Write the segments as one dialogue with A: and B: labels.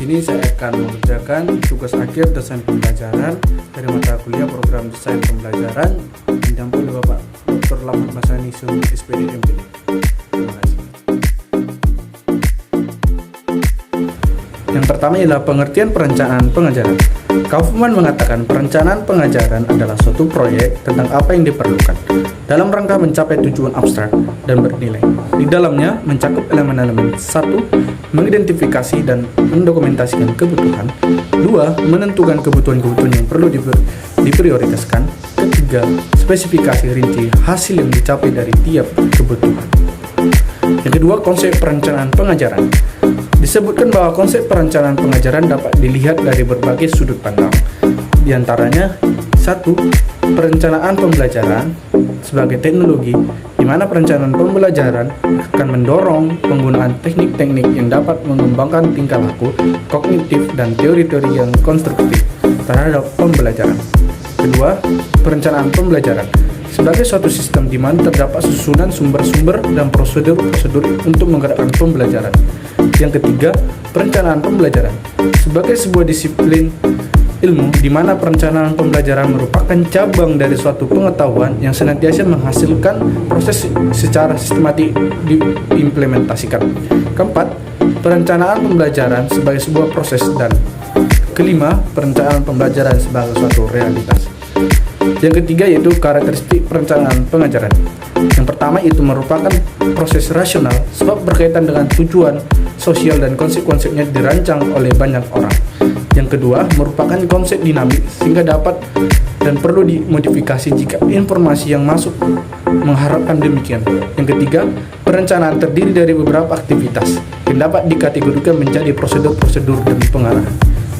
A: sini saya akan mengerjakan tugas akhir desain pembelajaran dari mata kuliah program desain pembelajaran yang didampingi oleh Bapak Dr. Lamat Masani Sumbi SPD MPD. Terima kasih. Yang pertama ialah pengertian perencanaan pengajaran. Kaufman mengatakan perencanaan pengajaran adalah suatu proyek tentang apa yang diperlukan dalam rangka mencapai tujuan abstrak dan bernilai. Di dalamnya mencakup elemen-elemen: 1. Mengidentifikasi dan mendokumentasikan kebutuhan. 2. Menentukan kebutuhan-kebutuhan yang perlu diprioritaskan. 3. Spesifikasi rinci hasil yang dicapai dari tiap kebutuhan. Yang kedua, konsep perencanaan pengajaran. Disebutkan bahwa konsep perencanaan pengajaran dapat dilihat dari berbagai sudut pandang. Di antaranya, 1. Perencanaan pembelajaran sebagai teknologi, di mana perencanaan pembelajaran akan mendorong penggunaan teknik-teknik yang dapat mengembangkan tingkah laku, kognitif, dan teori-teori yang konstruktif terhadap pembelajaran. Kedua, perencanaan pembelajaran sebagai suatu sistem di mana terdapat susunan sumber-sumber dan prosedur-prosedur untuk menggerakkan pembelajaran. Yang ketiga, perencanaan pembelajaran sebagai sebuah disiplin ilmu di mana perencanaan pembelajaran merupakan cabang dari suatu pengetahuan yang senantiasa menghasilkan proses secara sistematik diimplementasikan. Keempat, perencanaan pembelajaran sebagai sebuah proses. Dan kelima, perencanaan pembelajaran sebagai suatu realitas. Yang ketiga yaitu karakteristik perencanaan pengajaran. Yang pertama itu merupakan proses rasional sebab berkaitan dengan tujuan sosial dan konsep-konsepnya dirancang oleh banyak orang. Yang kedua merupakan konsep dinamik sehingga dapat dan perlu dimodifikasi jika informasi yang masuk mengharapkan demikian. Yang ketiga, perencanaan terdiri dari beberapa aktivitas yang dapat dikategorikan menjadi prosedur-prosedur dan pengarahan.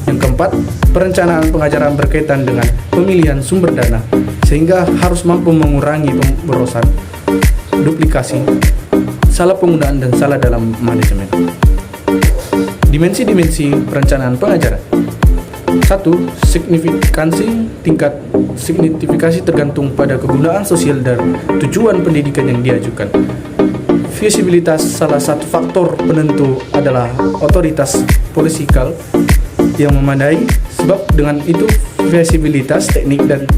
A: Yang keempat, perencanaan pengajaran berkaitan dengan pemilihan sumber dana sehingga harus mampu mengurangi pemborosan, duplikasi, salah penggunaan, dan salah dalam manajemen. Dimensi-dimensi perencanaan pengajaran. 1. Signifikansi. Tingkat signifikasi tergantung pada kegunaan sosial dan tujuan pendidikan yang diajukan. Visibilitas. Salah satu faktor penentu adalah otoritas polisikal yang memadai, sebab dengan itu visibilitas, teknik, dan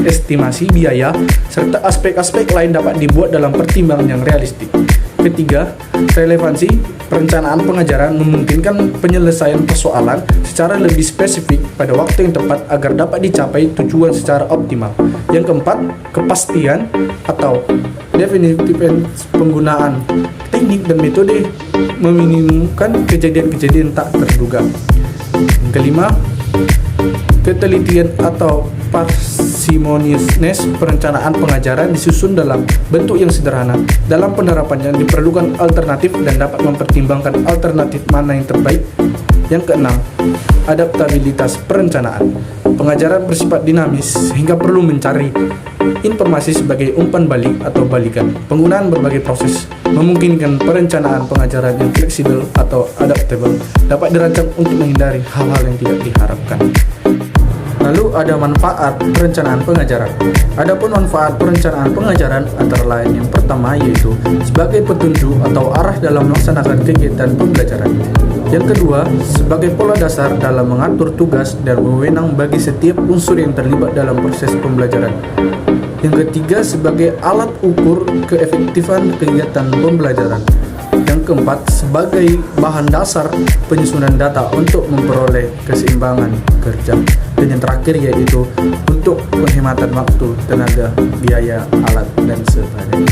A: estimasi biaya serta aspek-aspek lain dapat dibuat dalam pertimbangan yang realistik. Ketiga, relevansi. Perencanaan pengajaran memungkinkan penyelesaian persoalan secara lebih spesifik pada waktu yang tepat agar dapat dicapai tujuan secara optimal. Yang keempat, kepastian atau definitiveness. Penggunaan teknik dan metode meminimumkan kejadian-kejadian tak terduga. Yang kelima, ketelitian atau parsimoniousness. Perencanaan pengajaran disusun dalam bentuk yang sederhana. Dalam penerapannya diperlukan alternatif dan dapat mempertimbangkan alternatif mana yang terbaik. Yang keenam, adaptabilitas perencanaan. Pengajaran bersifat dinamis sehingga perlu mencari informasi sebagai umpan balik atau balikan. Penggunaan berbagai proses memungkinkan perencanaan pengajaran yang fleksibel atau adaptable dapat dirancang untuk menghindari hal-hal yang tidak diharapkan. Lalu ada manfaat perencanaan pengajaran. Adapun manfaat perencanaan pengajaran antara lain yang pertama yaitu sebagai petunjuk atau arah dalam melaksanakan kegiatan pembelajaran. Yang kedua, sebagai pola dasar dalam mengatur tugas dan wewenang bagi setiap unsur yang terlibat dalam proses pembelajaran. Yang ketiga, sebagai alat ukur keefektifan kegiatan pembelajaran. Yang keempat, sebagai bahan dasar penyusunan data untuk memperoleh keseimbangan kerja. Dan yang terakhir yaitu untuk penghematan waktu, tenaga, biaya, alat, dan sebagainya.